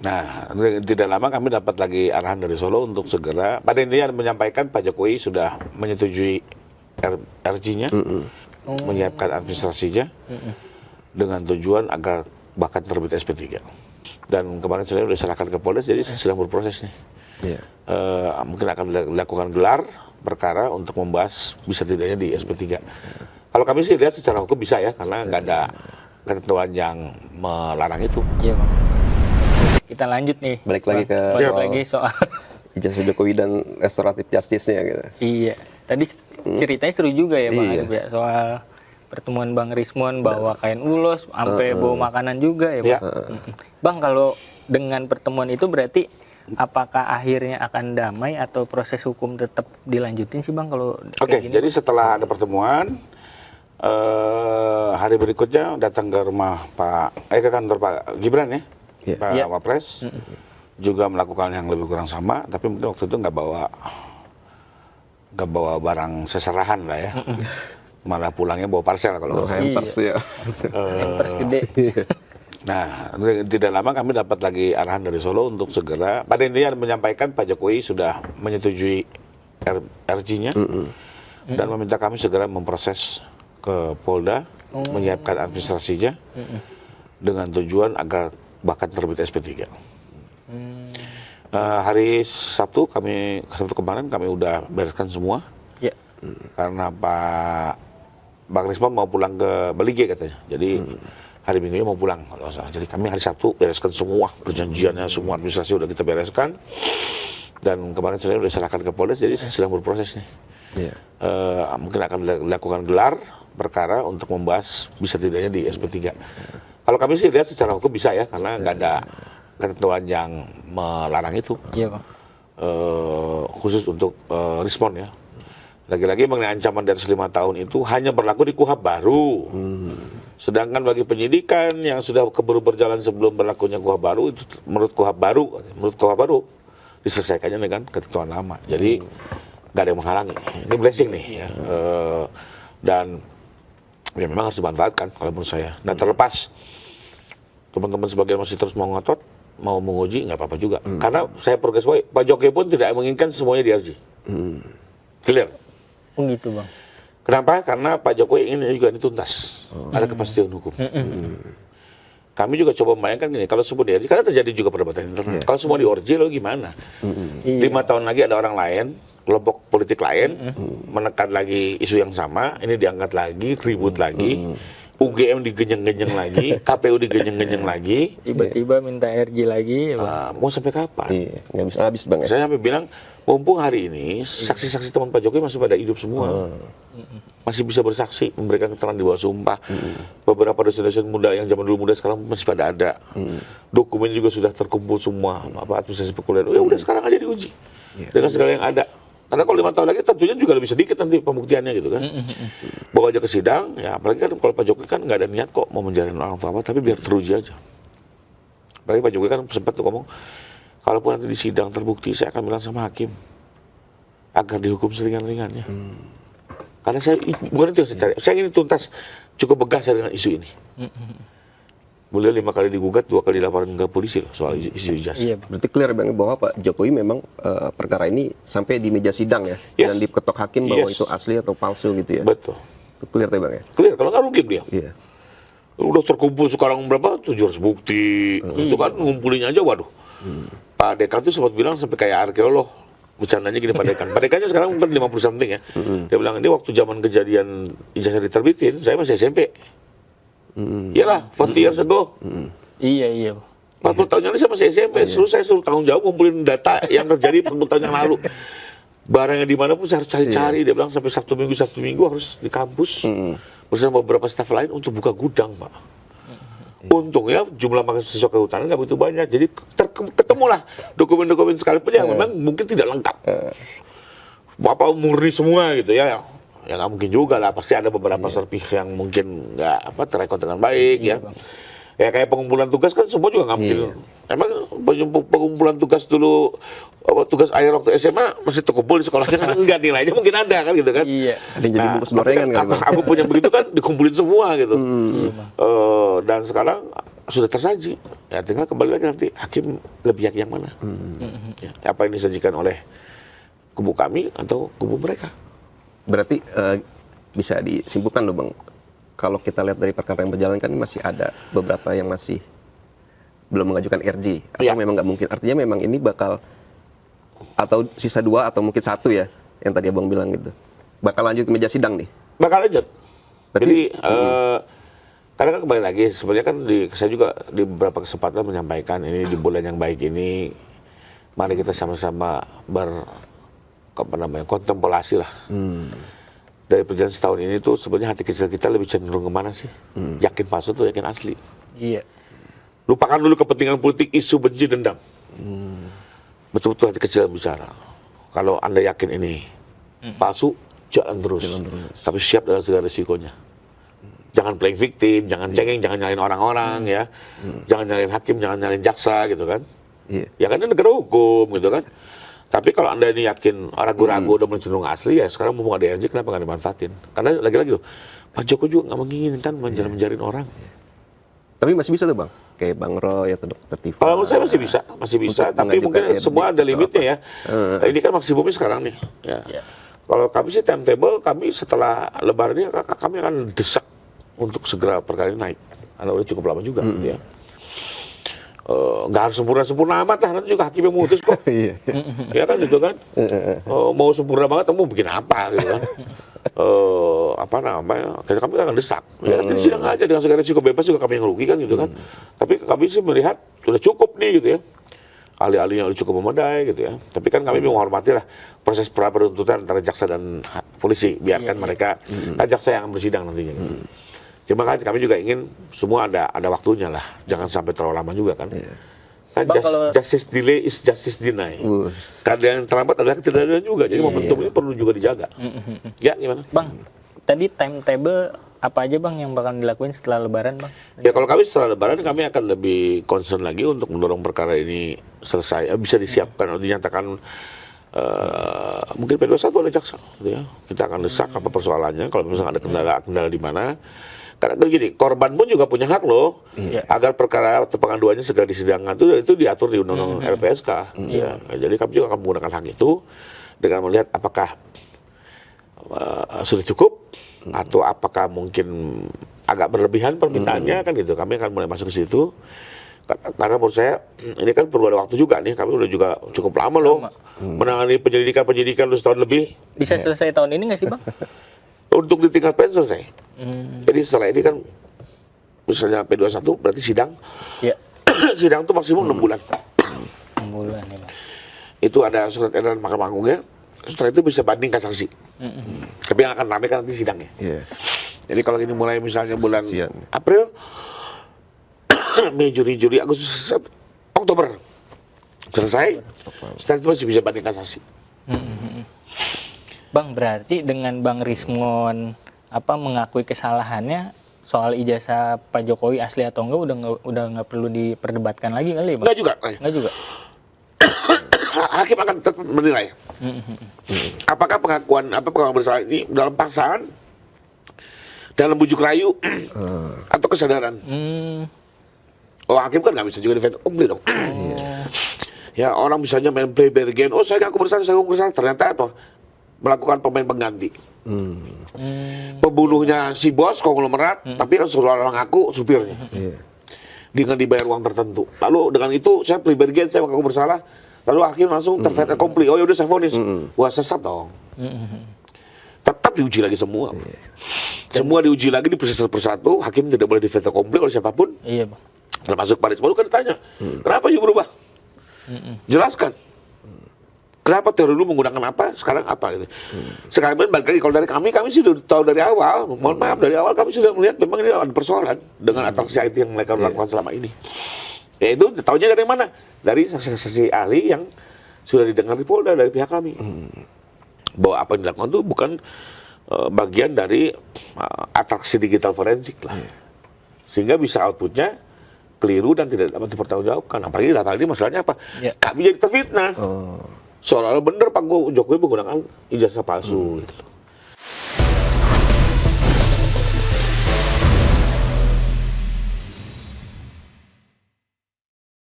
Nah, tidak lama kami dapat lagi arahan dari Solo untuk segera, pada intinya menyampaikan Pak Jokowi sudah menyetujui RG-nya, menyiapkan administrasinya, dengan tujuan agar bahkan terbit SP3. Dan kemarin saya sudah serahkan ke Polres, jadi sedang berproses nih. Mungkin akan dilakukan gelar perkara untuk membahas bisa tidaknya di SP3. Kalau kami sih lihat secara hukum bisa ya, karena nggak ada ketentuan yang melarang itu. Iya, Bang. Kita lanjut nih. Balik lagi ke soal ijazah Jokowi dan restoratif justice-nya gitu. Iya. Tadi ceritanya seru juga ya, Bang, Iya. Arif, ya, soal pertemuan Bang Rismon bawa kain ulos sampai bawa makanan juga ya, Bang. Bang, kalau dengan pertemuan itu berarti apakah akhirnya akan damai atau proses hukum tetap dilanjutin sih, Bang, kalau Oke, jadi setelah ada pertemuan, hari berikutnya datang ke rumah ke kantor Pak Gibran ya, Pak Wapres, juga melakukan yang lebih kurang sama, tapi mungkin waktu itu nggak bawa barang seserahan lah ya, malah pulangnya bawa parcel kalau nggak salah. Hampers ya. hampers gede. Nah, tidak lama kami dapat lagi arahan dari Solo untuk segera, pada intinya menyampaikan Pak Jokowi sudah menyetujui RG-nya, dan meminta kami segera memproses ke Polda, menyiapkan administrasinya, dengan tujuan agar bahkan terbit SP3. Hari Sabtu kemarin kami udah bereskan semua, karena Bang Rismon mau pulang ke Belige katanya, jadi hari Minggunya mau pulang kalau salah. Jadi kami hari Sabtu bereskan semua perjanjiannya, semua administrasi udah kita bereskan, dan kemarin saya udah serahkan ke Polres, jadi sedang berproses nih. Mungkin akan dilakukan gelar perkara untuk membahas bisa tidaknya di SP3. Kalau kami sih lihat secara hukum bisa ya, karena nggak ada ketentuan yang melarang itu. Iya, Bang. Khusus untuk Rismon ya. Lagi-lagi mengenai ancaman di atas 5 tahun itu hanya berlaku di KUHP baru. Sedangkan bagi penyidikan yang sudah keburu berjalan sebelum berlakunya KUHP baru, itu menurut KUHP baru diselesaikannya dengan ketentuan lama. Jadi nggak ada yang menghalangi. Ini blessing nih. Ya. Dan ya memang harus dimanfaatkan kalau menurut saya. Nah, terlepas teman-teman sebagian masih terus mau ngotot, mau menguji, nggak apa-apa juga. Karena saya progres Pak Jokowi pun tidak menginginkan semuanya di RG. Clear? Oh gitu, Bang. Kenapa? Karena Pak Jokowi ingin juga dituntas. Ada kepastian hukum. Kami juga coba membayangkan gini, kalau semua di RG, karena terjadi juga perdebatan internal. Kalau semua di RG, lo gimana? 5 tahun lagi ada orang lain, kelompok politik lain, menekan lagi isu yang sama, ini diangkat lagi, ribut lagi, UGM digenyeng-genyeng lagi, KPU digenyeng-genyeng lagi. Tiba-tiba minta RG lagi ya, Bang. Mau sampai kapan? Iya, nggak bisa habis, Bang ya. Saya sampai bilang, mumpung hari ini saksi-saksi teman Pak Jokowi masih pada hidup semua, masih bisa bersaksi, memberikan keterangan di bawah sumpah. Beberapa dosen-dosen muda yang zaman dulu muda sekarang masih pada ada. Dokumen juga sudah terkumpul semua, administrasi perkuliahan. Ya udah sekarang aja diuji dengan segala yang ada. Karena kalau 5 tahun lagi tentunya juga lebih sedikit nanti pembuktiannya gitu kan. Bawa aja ke sidang, ya apalagi kan kalau Pak Jokowi kan nggak ada niat kok mau menjalin orang tua apa, tapi biar teruji aja. Apalagi Pak Jokowi kan sempat tuh ngomong, kalaupun nanti di sidang terbukti, saya akan bilang sama hakim agar dihukum seringan-ringannya. Karena saya bukan itu yang saya cari. Saya ingin tuntas, cukup begah saya dengan isu ini. Beliau 5 kali digugat, 2 kali laporan ke polisi loh soal isu ijazah. Iya, Berarti clear, Bang, bahwa Pak Jokowi memang perkara ini sampai di meja sidang ya, dan diketok hakim bahwa itu asli atau palsu gitu ya. Betul. Itu clear tuh, Bang ya. Clear, kalau nggak rugi dia. Iya. Udah terkumpul sekarang berapa? 700 bukti. Itu kan ngumpulinnya aja, waduh. Pak Dekan tuh sempat bilang sampai kayak arkeolog. Bercandanya gini Pak Dekan. Pak Dekannya sekarang mungkin 50 something ya. Dia bilang, ini waktu zaman kejadian ijazah diterbitin, saya masih SMP. Iyalah, 40 years ago. Iya. 40 tahun yang lalu saya masih SMP. Saya suruh tanggung jawab ngumpulin data yang terjadi 40 tahun yang lalu. Barangnya di mana pun saya harus cari-cari. Dia bilang sampai Sabtu Minggu harus di kampus bersama beberapa staf lain untuk buka gudang, Pak. Untungnya jumlah mahasiswa kehutanan nggak begitu banyak. Jadi ketemulah dokumen-dokumen sekalipun yang memang mungkin tidak lengkap. Bapak murni semua gitu ya. Ya nggak mungkin juga lah, pasti ada beberapa serpih yang mungkin nggak terekod dengan baik ya. Ya kayak pengumpulan tugas kan semua juga nggak mungkin. Emang pengumpulan tugas dulu, tugas akhir waktu SMA masih terkumpul di sekolahnya kan enggak, nilainya mungkin ada kan gitu kan. Iya. Ada yang jadi bungkus gorengan kan, Bang. Aku punya begitu kan dikumpulin semua gitu. Dan sekarang sudah tersaji. Ya tinggal kembali lagi nanti hakim lebih yakin yang mana. Ya, apa yang disajikan oleh kubu kami atau kubu mereka. Berarti bisa disimpulkan loh Bang, kalau kita lihat dari perkara yang berjalan kan masih ada beberapa yang masih belum mengajukan RJ atau memang nggak mungkin. Artinya memang ini bakal atau sisa 2 atau mungkin 1 ya yang tadi Abang bilang gitu. Bakal lanjut ke meja sidang nih. Bakal lanjut. Berarti, Jadi karena kan kembali lagi sebenarnya kan saya juga di beberapa kesempatan menyampaikan ini di bulan yang baik ini mari kita sama-sama kontemplasi lah. Dari perjalanan setahun ini tuh sebenarnya hati kecil kita lebih cenderung kemana sih? Yakin palsu tuh yakin asli. Iya. Lupakan dulu kepentingan politik, isu benci, dendam. Betul-betul hati kecil bicara. Kalau Anda yakin ini palsu, jalan terus. Tapi siap dengan segala risikonya. Jangan playing victim, jangan cengeng, jangan nyalain orang-orang ya. Jangan nyalain hakim, jangan nyalain jaksa gitu kan. Ya kan ini negara hukum gitu kan. Tapi kalau Anda ini yakin ragu-ragu udah cenderung asli ya sekarang mau ada RJ kenapa nggak dimanfaatin? Karena lagi-lagi loh, Pak Jokowi juga nggak menginginkan menjarin orang. Tapi masih bisa tuh Bang, kayak Bang Roy atau Dr. Tifa. Kalau menurut saya masih bisa. Tapi mungkin semua ada limitnya ya. Ini kan maksimumnya sekarang nih. Ya. Kalau kami sih timetable, kami setelah Lebaran ini kami akan desak untuk segera perkara ini naik. Karena udah cukup lama juga, gitu ya. Nggak harus sempurna amat lah, nanti juga hakim yang memutus kok. Ya kan gitu kan. Mau sempurna banget, mau bikin apa gitu kan. Apa namanya, kami akan desak. Ya nanti sidang aja dengan segala risiko bebas juga kami yang rugi kan gitu kan. Tapi kami sih melihat sudah cukup nih gitu ya. Ahli-ahlinya udah cukup memadai gitu ya. Tapi kan kami menghormati lah proses pra penuntutan antara jaksa dan polisi. Biarkan mereka, kan jaksa yang bersidang nantinya. Cuma kan kami juga ingin semua ada waktunya lah, jangan sampai terlalu lama juga kan. Kan justice delay is justice deny. Keadaan yang terlambat adalah ketidakadilan juga, jadi momentum ini perlu juga dijaga. Ya gimana? Bang, tadi timetable apa aja Bang yang bakal dilakuin setelah Lebaran Bang? Ya kalau kami setelah Lebaran kami akan lebih concern lagi untuk mendorong perkara ini selesai, bisa disiapkan atau dinyatakan mungkin P21 oleh jaksa, gitu ya. Kita akan desak apa persoalannya, kalau misalnya ada kendala di mana. Karena begini, korban pun juga punya hak loh, agar perkara atau pengaduannya segera disidangkan itu diatur di Undang-Undang LPSK. Ya. Jadi kami juga akan menggunakan hak itu dengan melihat apakah sudah cukup atau apakah mungkin agak berlebihan permintaannya kan gitu. Kami akan mulai masuk ke situ. Karena menurut saya ini kan perlu ada waktu juga nih. Kami udah juga cukup lama loh menangani penyelidikan udah setahun lebih. Bisa selesai tahun ini nggak sih Bang? Untuk di tingkat pen selesai. Jadi setelah ini kan misalnya P21 berarti sidang. Sidang itu maksimum 6 bulan. 6 bulan ya Bang. Itu ada surat edaran Mahkamah Agungnya. Setelah itu bisa banding kasasi. Tapi yang akan ramai kan nanti sidangnya. Jadi kalau ini mulai misalnya bulan April, Mei, Juni, Agustus, Oktober selesai. Setelah itu masih bisa banding kasasi. Bang, berarti dengan Bang Rismon mengakui kesalahannya soal ijazah Pak Jokowi asli atau enggak udah nggak perlu diperdebatkan lagi kali ya Bang? Enggak juga. Hakim akan tetap menilai. Apakah pengakuan bersalah ini dalam paksaan, dalam bujuk rayu, atau kesadaran? Hakim kan nggak bisa juga di-fait komplit dong. Ya orang misalnya main play bargain, saya ngaku bersalah, ternyata apa? Melakukan pemain pengganti. Pembunuhnya si bos konglomerat, tapi kan suruh orang ngaku supirnya. Dengan dibayar uang tertentu. Lalu dengan itu saya play bargain, saya ngaku bersalah. Lalu hakim langsung terfait komplit. Oh ya udah saya vonis. Wah sesat dong. Tetap diuji lagi semua. Semua diuji lagi di persatu. Hakim tidak boleh di-fait komplit oleh siapapun. Iya Bang. Termasuk Pak Rismon kan ditanya, kenapa you berubah? Jelaskan. Kenapa teori dulu menggunakan apa, sekarang apa gitu. Sekarang balik lagi, kalau dari kami sudah tahu dari awal, mohon maaf, dari awal kami sudah melihat memang ini ada persoalan dengan atraksi IT yang mereka lakukan selama ini. Ya itu tahunya dari mana? Dari saksi-saksi ahli yang sudah didengar di Polda dari pihak kami. Bahwa apa yang dilakukan itu bukan bagian dari atraksi digital forensik lah. Sehingga bisa outputnya keliru dan tidak dapat dipertanggungjawabkan. Apalagi data ini masalahnya apa? Kami jadi terfitnah. Seolah-olah benar Pak Jokowi menggunakan ijazah palsu gitu loh.